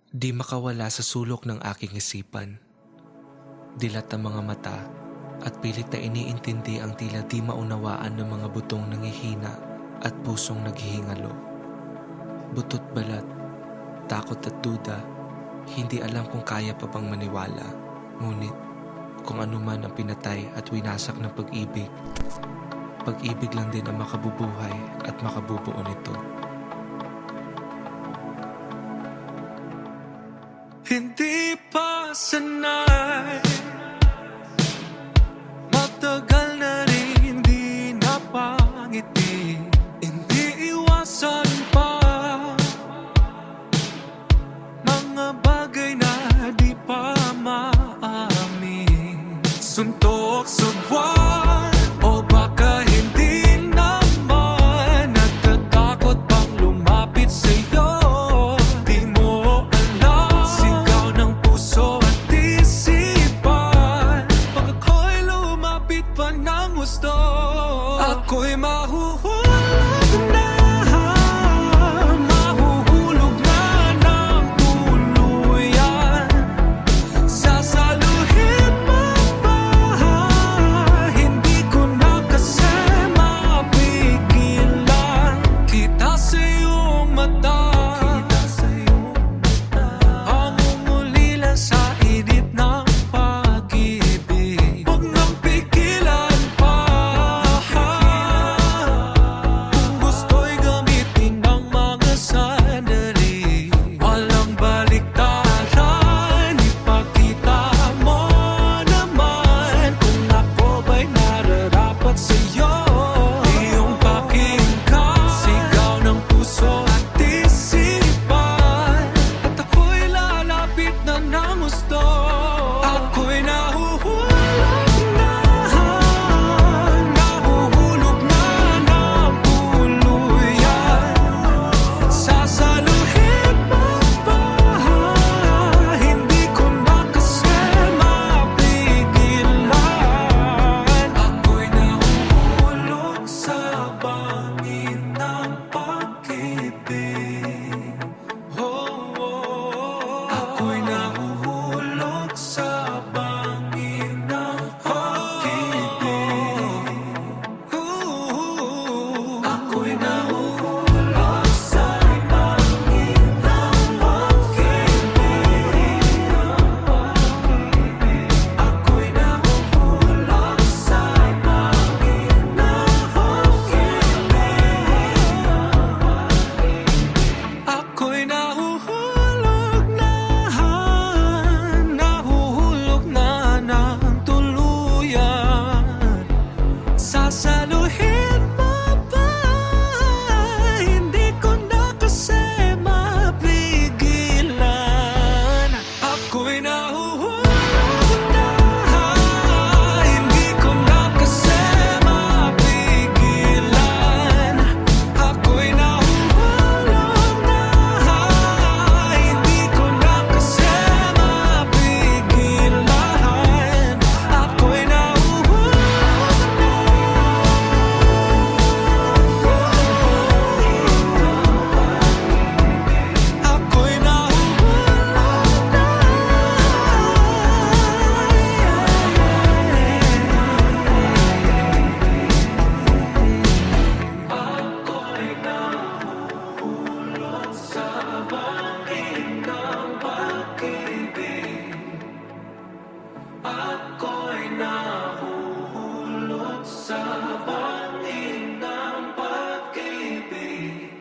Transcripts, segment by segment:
Di makawala sa sulok ng aking isipan. Dilat ang mga mata at pilit na iniintindi ang tila di maunawaan ng mga butong nangihina at pusong naghihingalo. Butot balat, takot at duda, hindi alam kung kaya pa bang maniwala. Ngunit kung ano man ang pinatay at winasak ng pag-ibig, pag-ibig lang din ang makabubuhay at makabubuo nito. Hindi pa sanay, matagal na rin di napangiti. Hindi iwasan pa mga bagay na di pa maamin. Suntok sa buwan o baka hindi naman, natatakot bang lumapit sa'yo? Di mo alam, sigaw ng puso at isipan. Pag ako'y lumapit pa ng gusto, ako'y mahuhulog na. Mahuhulog na ng tuluyan. Sasaluhin mo pa, hindi ko na kasi mapigilan. Kita sa iyong mata, ang umulila sa init ng pag-ibig. Huwag nang pigilan pa, kung gusto'y gamitin ang mga sandali. Walang baliktaran, ipakita mo naman kung ako ba'y nararapat sa'yo. Iyong pakinggan, sigaw ng puso at isipan. At ako'y lalapit na ng gusto, ako'y nahuhulog na. Nahuhulog na ng tuluyan. Sasaluhin mo pa, hindi ko na kasi mapigilan. Ako'y nahuhulog sa bangin ng pag-ibig. Ako'y nahuhulog sa bangin ng pag-ibig. Ako'y nahuhulog sa bangin ng pag-ibig. Ako'y nahuhulog sa bangin ng pag-ibig. Ako'y nahuhulog na ng tuluyan. Sasaluhin mo pa, hindi ko na kasi mapigilan. Ako'y nahuhulog na, hindi ko na kasi mapigilan. Ako'y nahuhulog na, hindi ko na kasi mapigilan. Ako'y nahuhulog na. Ako'y nahuhulog na. Ako'y nahuhulog sa bangin ng pag-ibig. Ako'y nahuhulog sa bangin ng pag-ibig.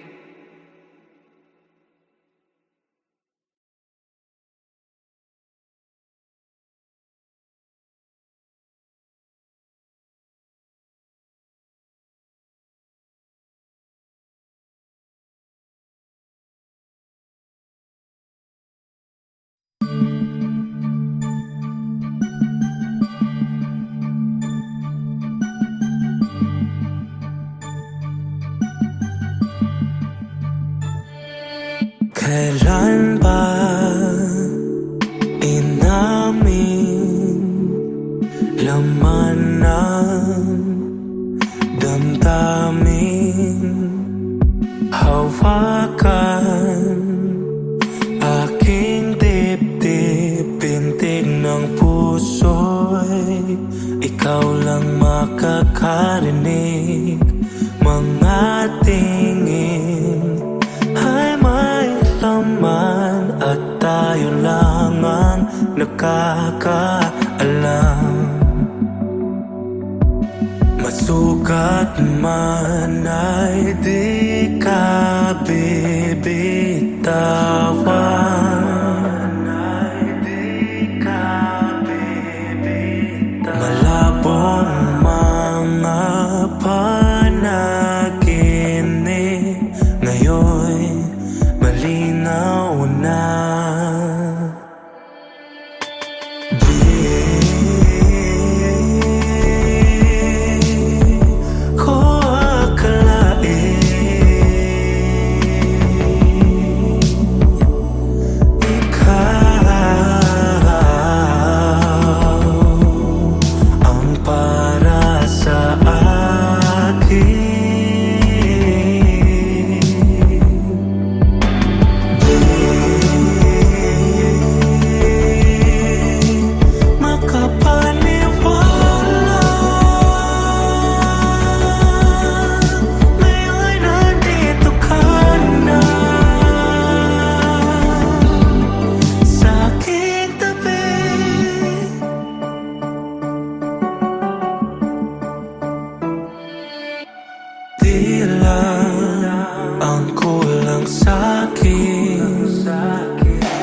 Kailan ba inamin laman ng damdamin? Hawakan aking ikaw lang makakarinig. Mga tingin ay may laman at tayo lang ang nakakaalam. Masukat man ay di ka bibitawan. Malabong mga panaginip ngayon malinaw na. Ang kulang sa'kin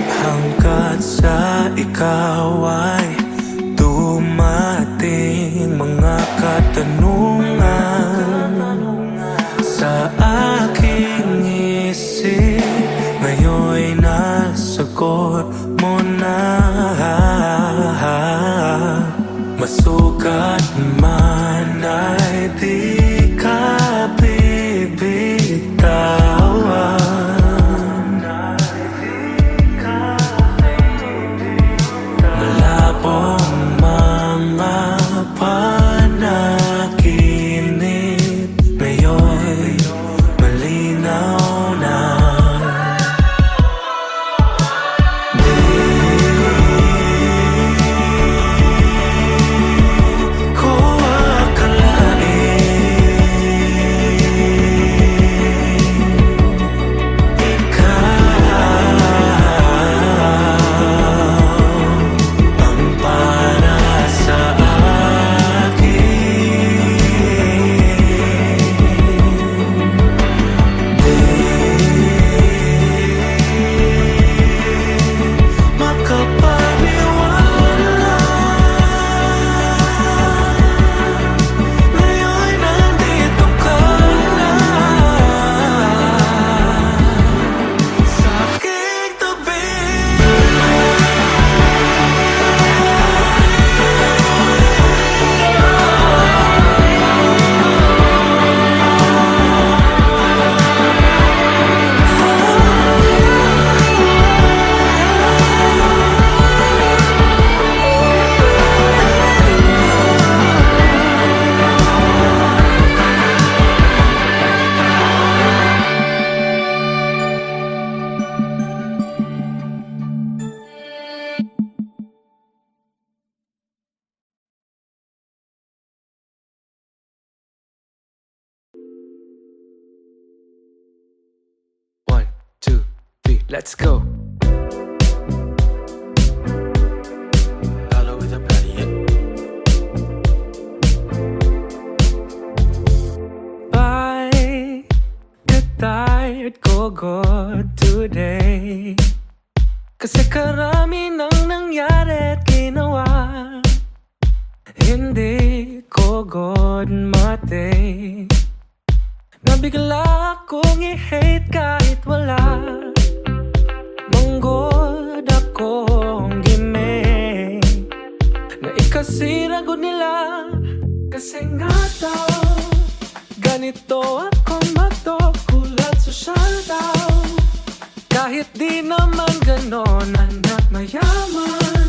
hanggat sa ikaw ay dumating. Mga katanungan sa aking isip ngayon'y nasagot mo na. Masukat man ay di ka bibitawan. Malabong mga panaginip ngayon malinaw na. One, two, three, let's go. Follow with the body, yeah. I get tired ko God today, kasi karami nang nangyari at ginawa. Hindi ko God matay, nabigla akong i-hate kahit wala. Manggod akong gimay na ikasiragod nila, kasi nga daw ganito ako matukulat sosyal daw. Kahit di naman ganon anak mayaman,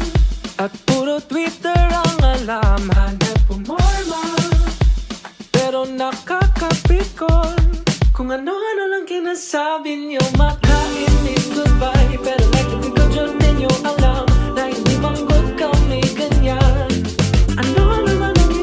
at puro Twitter ang alam, hanap pumorma. Pero nakakapikon kung ano-ano lang kinasabi niyo. Makainis goodbye, pero like the bigger dyan ninyo alam na hindi manggod kami ganyan. Ano naman ang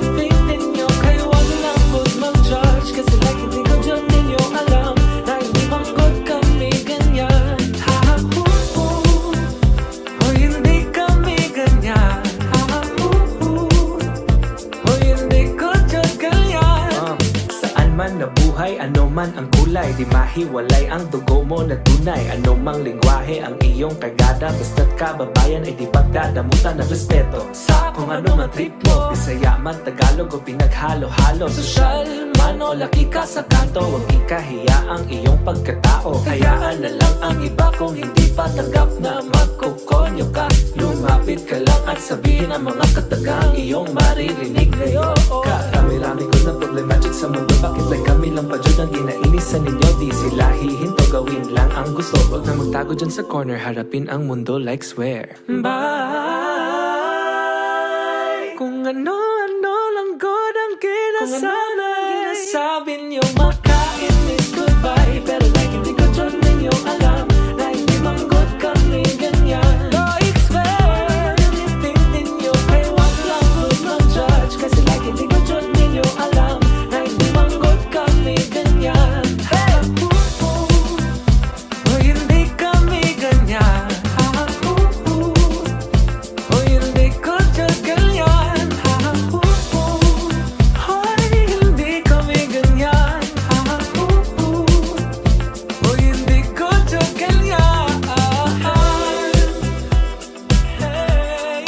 Mahiwalay ang dugo mo na tunay. Anumang lingwahe ang iyong kargada, basta't kababayan ay di pagdadamutan ng respeto. Sa kung ano man trip mo, Bisaya man, Tagalog o pinaghalo-halo. Sosyal man o laki ka sa kanto, huwag ikahiya ang iyong pagkatao. Hayaan na lang ang iba kung hindi pa tanggap na magkukonyo ka. Lumapit ka lang at sabihin ang mga katagang iyong maririnig ngayon. Karami-rami ko na problematic sa mundo, bakit like kami lang pa dyan ang ginainisan ninyo? Di sila hihinto, gawin lang ang gusto. Huwag na magtago dyan sa corner, harapin ang mundo like swear. Bye! Kung ano-ano lang God ang ginasabi nyo, makain is goodbye. Pero like hindi ko dyan ninyo alam na hindi manggod kami ganyan. Like swear, anything ninyo kay wag lang good mag-judge. Kasi like hindi ko dyan ninyo alam na hindi manggod kami ganyan. Hey! O hindi kami ganyan. O hindi ko dyan ganyan. Hoy, hindi kami ganyan. O hindi ko dyan ganyan. Hey, hey,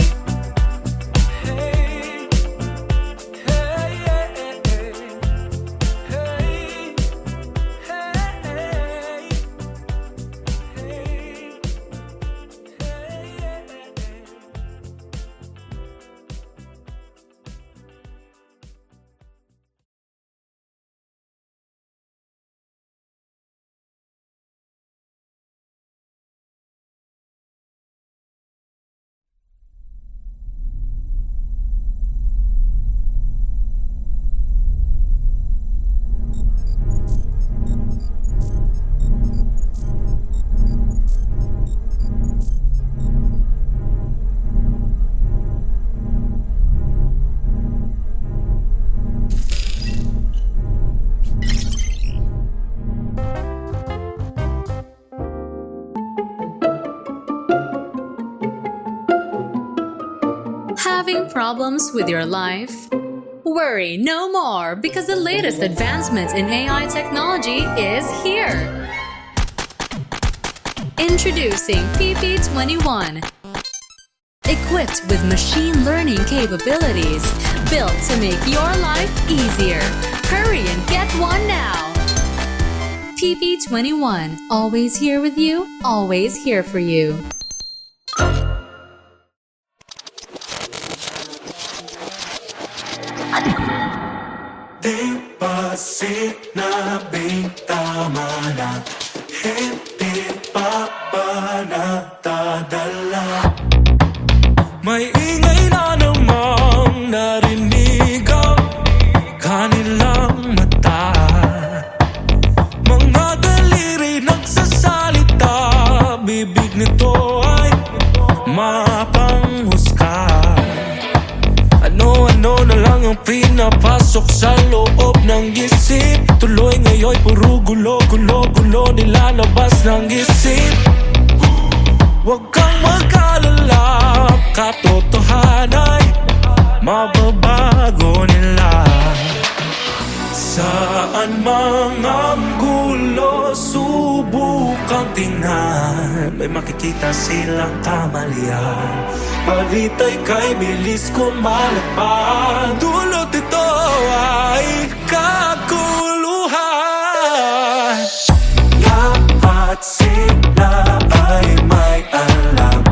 Having problems with your life? Worry no more, because the latest advancements in AI technology is here. Introducing PP21. Equipped with machine learning capabilities, built to make your life easier. Hurry and get one now. PP21, always here with you, always here for you. Di ba sinabing tama na hindi pa ba natadala? May ingay na namang narinig ang kanilang mata. Mga daliri nagsasalita, bibig nito ay mapanghusga. Ano-ano na lang ang pinapasok sa loob ng isip. Tuloy ngayon puro gulo-gulo-gulo nilalabas ng isip. Huwag kang mag-alala, katotohanan ay mababago nila. Saan mga gulo, subukang tingnan, may makikita silang kamalian. Palitay kay bilis kumalat pa, dulot ito ay kaguluhan. Lahat sila ay may alam,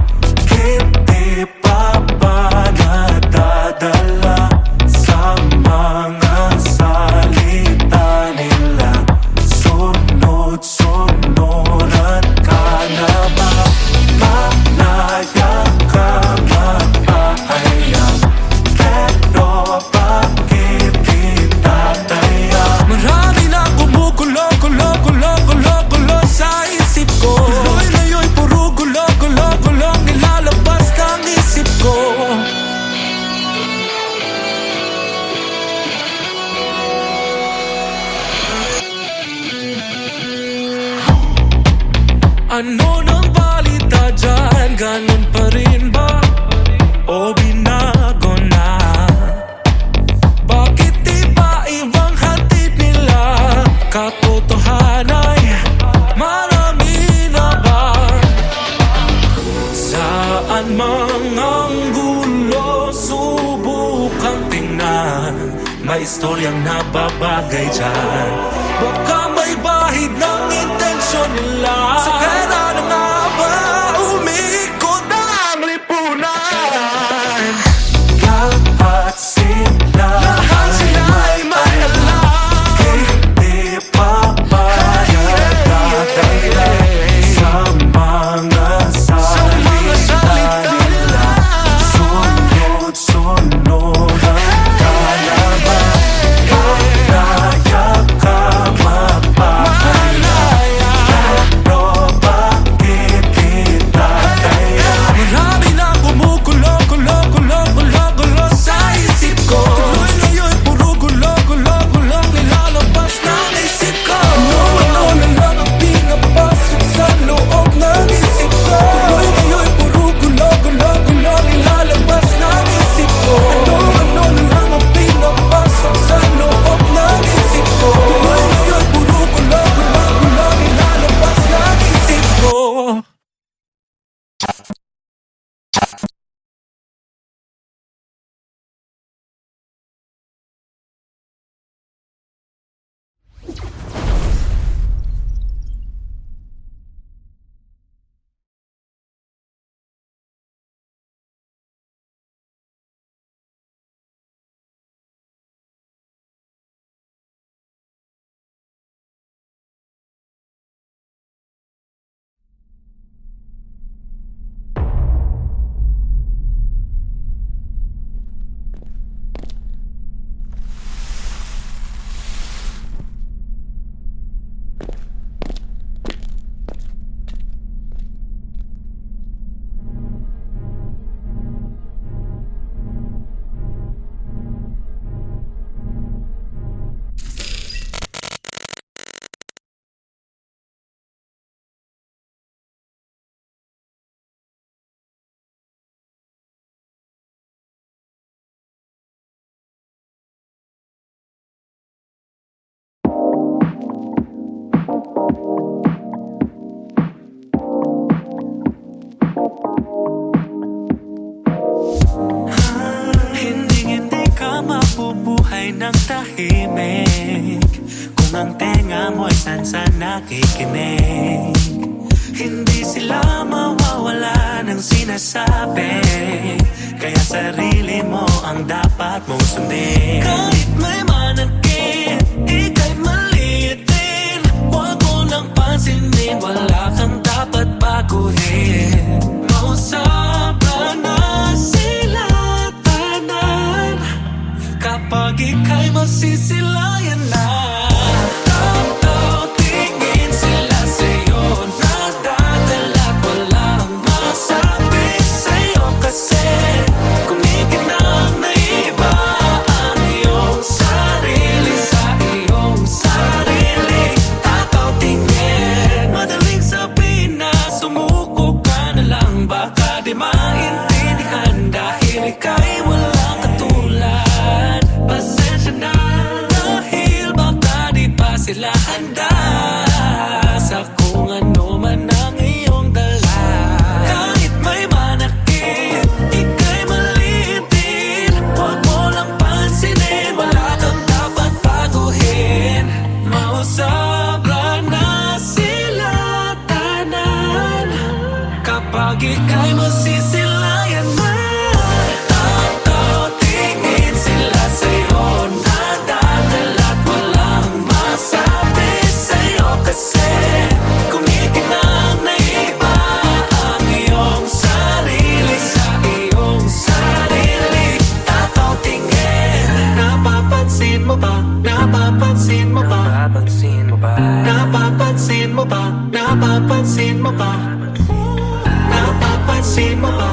hindi pa ba nadadala sa mga salita nila. Sunod-sunuran ka na ba? Malaya ka mapahayag, pero bakit di tataya? Marami na kumukulo-kulo-kulo-kulo-kulo sa isip ko. Tuloy na yo'y puro gulo-gulo-gulo nilalabas ng isip ko. Ano nang balita dyan? Ganun pa rin ba? O binago na? Bakit di ba ibang hatid nila? Katotohanan ay mga gulo, subukang tingnan, may istoryang nababagay dyan. Baka may bahid ng intensyon nila, sa pera na nga ba umiikot ang lipunan? Lahat sila ay may alam, hindi papayag tatanggal sa mga salita nila. Sunod-sunod ang kalaban, paglayak ka mapapalaya, pero bakit kita kaya? Marami na kumukulo sa isip ko. Tuloy ngayon puro gulo-gulo-gulong nilalabas ng isip ko. Ano na lang ang pinapasok sa loob ng isip ko. Tuloy ngayon puro gulo-gulo-gulong nilalabas ng isip ko. Ano na lang ang pinapasok sa loob ng isip ko. Tuloy ngayon puro gulo-gulo-gulong nilalabas ng isip ko. Hindi ka mabubuhay ng tahimik kung ang tenga mo'y sansa nakikinig. Hindi sila mawawala ng sinasabi, kaya sarili mo ang dapat mong sundin. Kahit may manakit, ika'y maliit din, huwag mo lang pansinin, wala kang dapat baguhin. Mausapra na sila tanan, kapag ika'y masisilayan na. Tataw, tingin sila sa'yo, nadadala't walang masabi sa'yo. Kasi kumikinang na iba ang iyong sarili sa iyong sarili. Tataw, tingin, madaling sabihin na sumuko ka na lang, baka di maintindihan dahil ika'y walang katulad. Pasensya na dahil baka di pa sila handa sa kung ano man ang iyong dala. Kahit may manakit, ika'y maliit din, huwag mo lang pansinin, wala kang dapat baguhin. Mausapra na sila tanan, kapag ika'y masisilayan na. Tataw, tingin sila sa'yo, nadadala't walang masabi sa'yo. Kasi kumikinang na iba ang iyong sarili sa iyong sarili. Tataw, tingin, napapansin mo ba? Napapansin mo ba? Napapansin mo ba? Napapansin mo ba? Napapansin mo ba? Napapansin mo ba?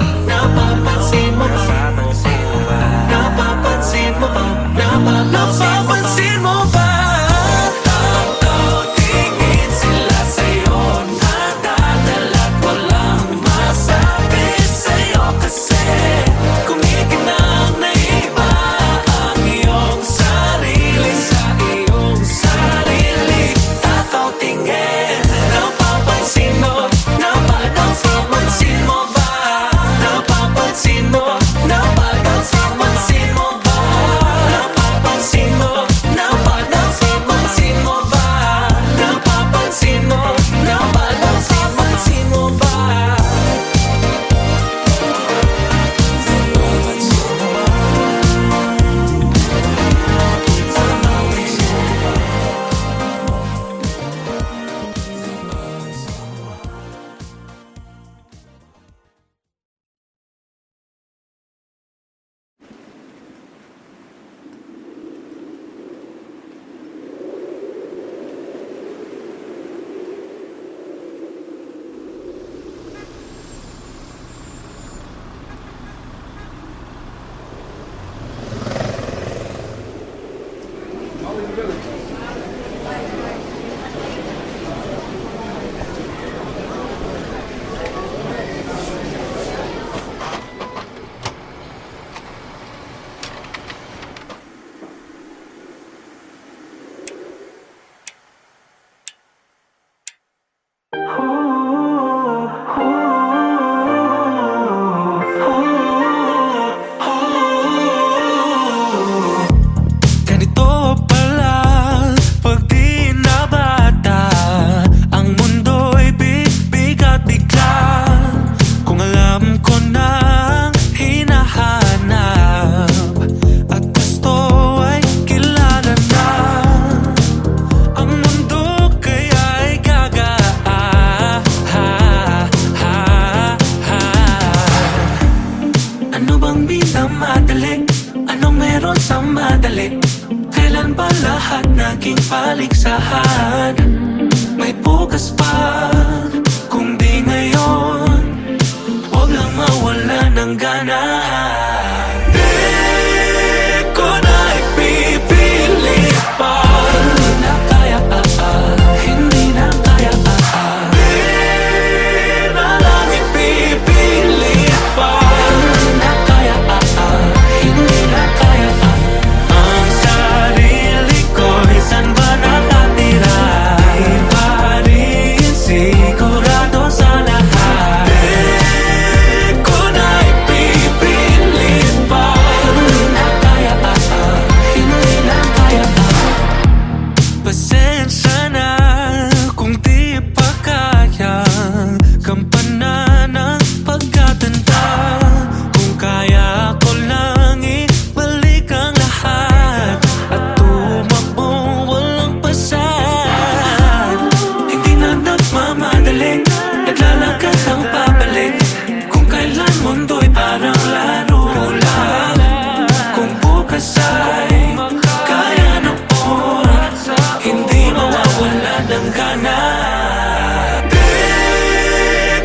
mayroon sa madali? Kailan ba lahat naging paligsahan? May bukas pa, kung di ngayon, huwag lang mawala ng gana. Di ko na ipipilit pa. Hindi na kaya, hindi na kaya, di na lang ipipilit pa. Hindi na kaya, hindi na kaya, ang sarili ko'y saan ba nakatira? Di pa rin sigurado sa lahat. Di ko na ipipilit pa. Hindi na kaya, hindi na kaya. Pasensya na kung di pa kaya gampanan ang pagkatanda. Kung kaya ko lang ibalik ang lahat at tumakbong walang pasad. Hindi na nagmamadali, naglalakad ang pabalik. Kung kailan mundo'y parang laro lang. Kung bukas ay kaya noon, hindi mawawala ng gana. Di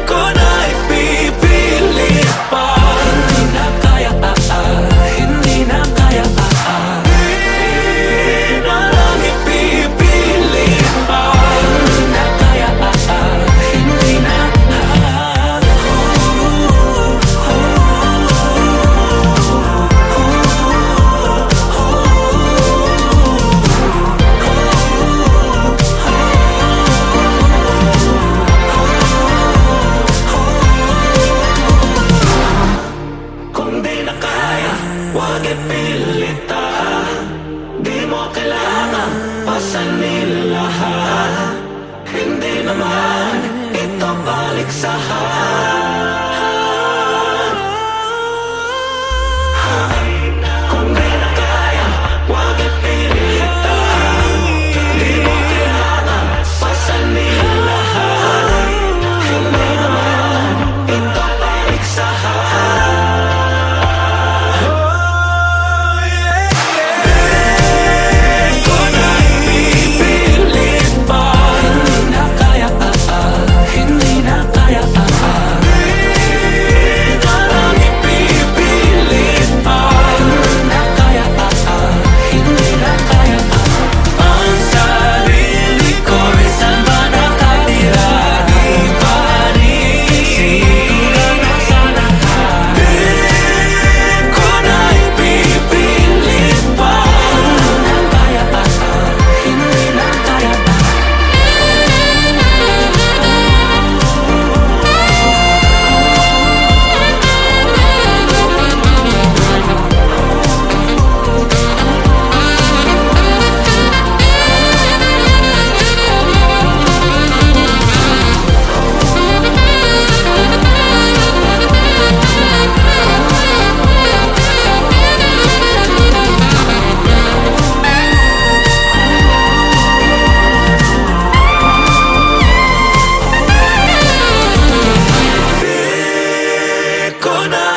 ko na ipipilit pa. Hindi na kaya, hindi na kaya, di na lang ipipilit pa. Hindi na kaya, hindi na. Kung di na kaya, huwag ipilit di mo kailangan pasanin lahat. Hindi naman ito paligsahan. Kung di na kaya, huwag ipilit di mo kailangan pasanin lahat. Hindi naman ito paligsahan.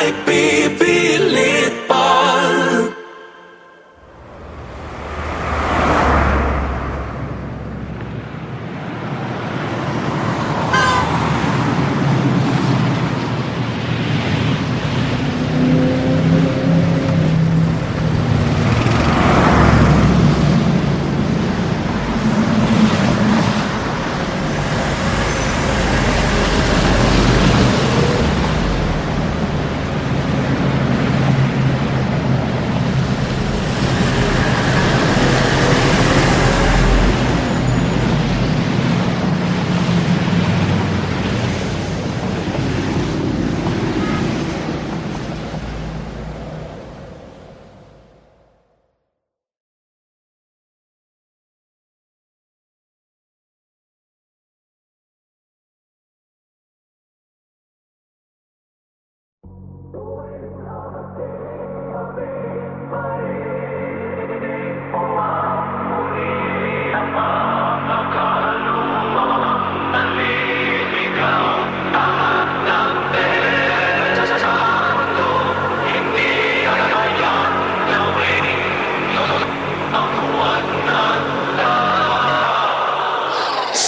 Ipipilit pa.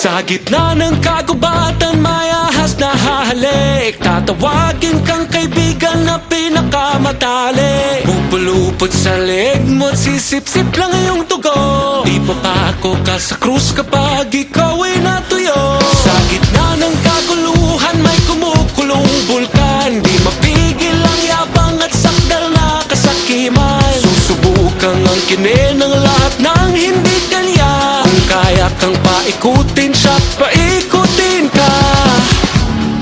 Sa gitna ng kagubatan may ahas na hahalik. Tatawagin kang kaibigan na pinakamatali. Pupulupot sa leeg mo at sisip-sip lang iyong dugo. Di papako ka sa krus kapag ikaw ay natuyo. Sa gitna ng kaguluhan may kumukulong bulkan. Di mapigil ang yabang at sakdal na kasakiman. Susubukang ang kinin ng lahat ng hindi kanya. Kung kaya kang paikutin siya, paikutin ka.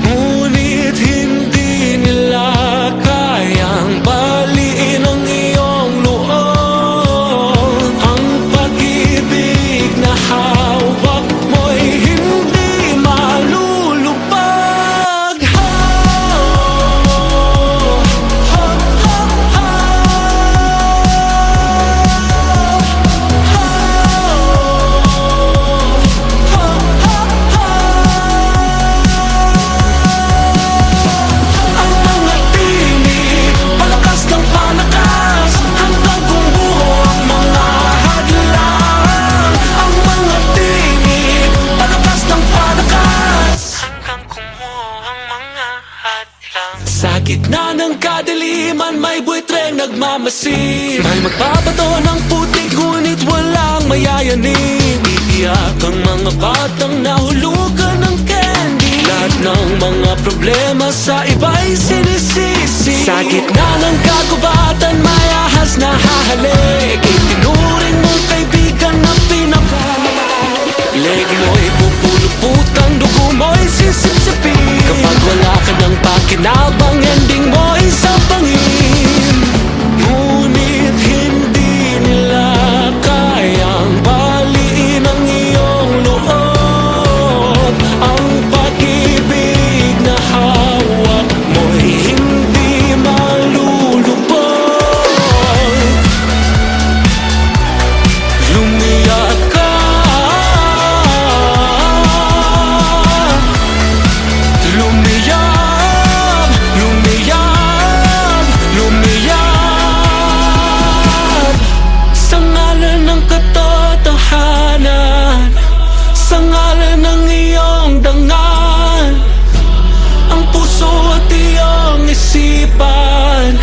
Ngunit hindi nila kayang baliin ang iyong loob. Ang pag-ibig na hawak mo'y hindi malulupag. Ang mga tinig, palakas ng palakas, hanggang gumuho ang mga hadlang. Ang mga tinig, palakas ng palakas, hanggang gumuho ang mga hadlang. Sa gitna ng kadiliman may buitreng nagmamasid. May magbabato ng putik ngunit walang mayayanig. Iiyak ang mga batang nahulugan ng candy. Lahat ng mga problema sa iba'y sinisisi. Sa gitna ng kagubatan may ahas na hahalik. Itinuring mong kaibigan na pinakamatali. Leg mo'y pupuluputan, dugo mo'y sisipsipin. Kapag wala ka ng pakinabang, ending mo'y sapangin. Ngunit hindi nila kayang baliin ang iyong loob. Ang pag-ibig na hawak mo'y hindi malulubog. Lumiyak ka, lumiyab, lumiyab, lumiyab. Sa ngalan ng katotohanan, sa ngalan ng iyong dangal, ang puso at iyong isipan,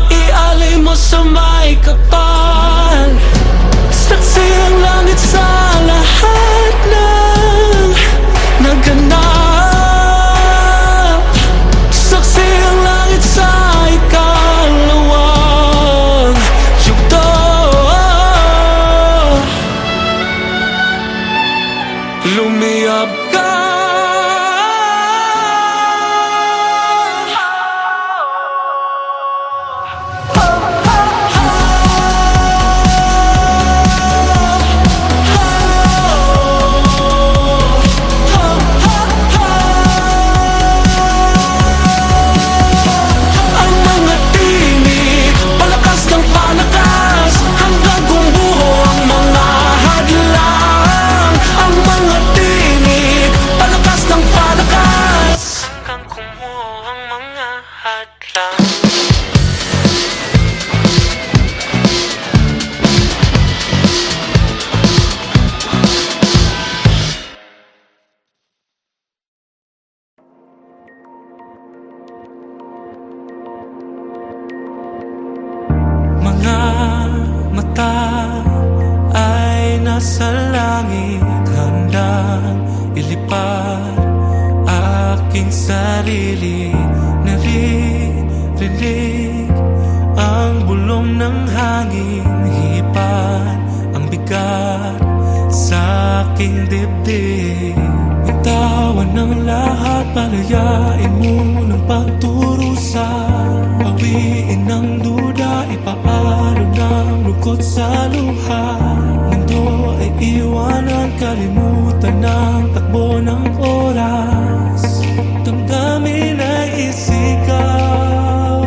ialay mo sa may kapal. Saksi ang langit sa lahat ng naganap. Saksi ang langit sa ikalawang yugto. Lumiyab ka. Ang mga tinig, palakas ng palakas, hanggang gumuho ang mga hadlang. Ang mga tinig, palakas ng palakas, hanggang gumuho ang mga hadlang. Mga mata ay nasa langit, handang ilipad aking sarili. Naririnig ang bulong ng hangin, hipan ang bigat sa aking dibdib. Bitawan ng lahat, palayain mo ng pagturusa. Bawiin ang duda, ipaalo ng lungkot sa luha. Mundo ay iwanan, kalimutan ng takbo ng oras. Damdamin ay isigaw,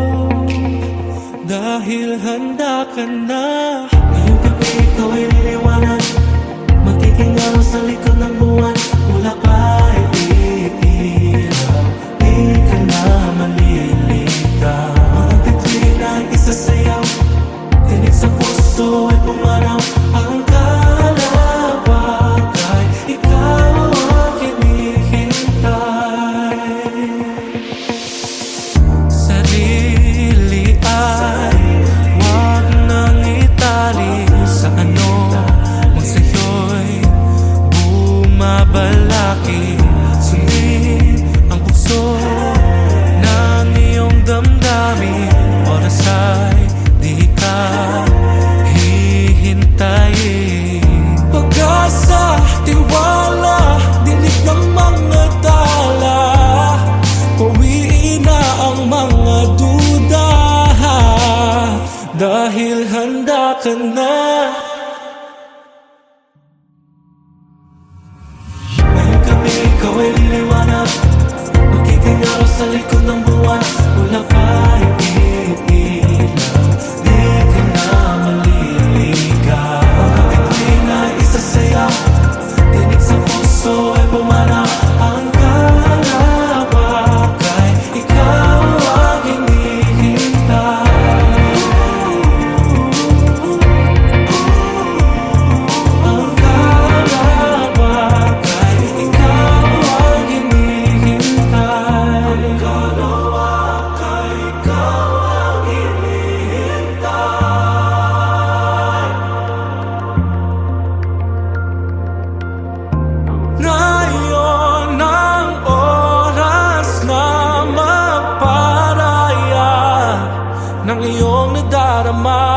dahil handa ka na. Ngayong gabi ikaw ay liliwanag, magiging araw sa likod ng buwan. Wala pa ay iilaw, di ka na maliligaw. Mga bituin ay isasayaw, tinig sa puso ay pumanaw. Ang kalawag ay ikaw ka na. Ngayong gabi, ikaw ay liliwanag. Magiging araw sa likod ng buwan. Wala pa iilang, di ka na maliligaw. Ang bituin ay isa sa'yo, tinig sa puso ay pumana. Ang kalawak ay ikaw ang hinihintay. Ang kalawak ay ikaw ang hinihintay. Ang kalawak ay ikaw ang hinihintay. Ngayon ang oras na magparaya ng iyong nadarama.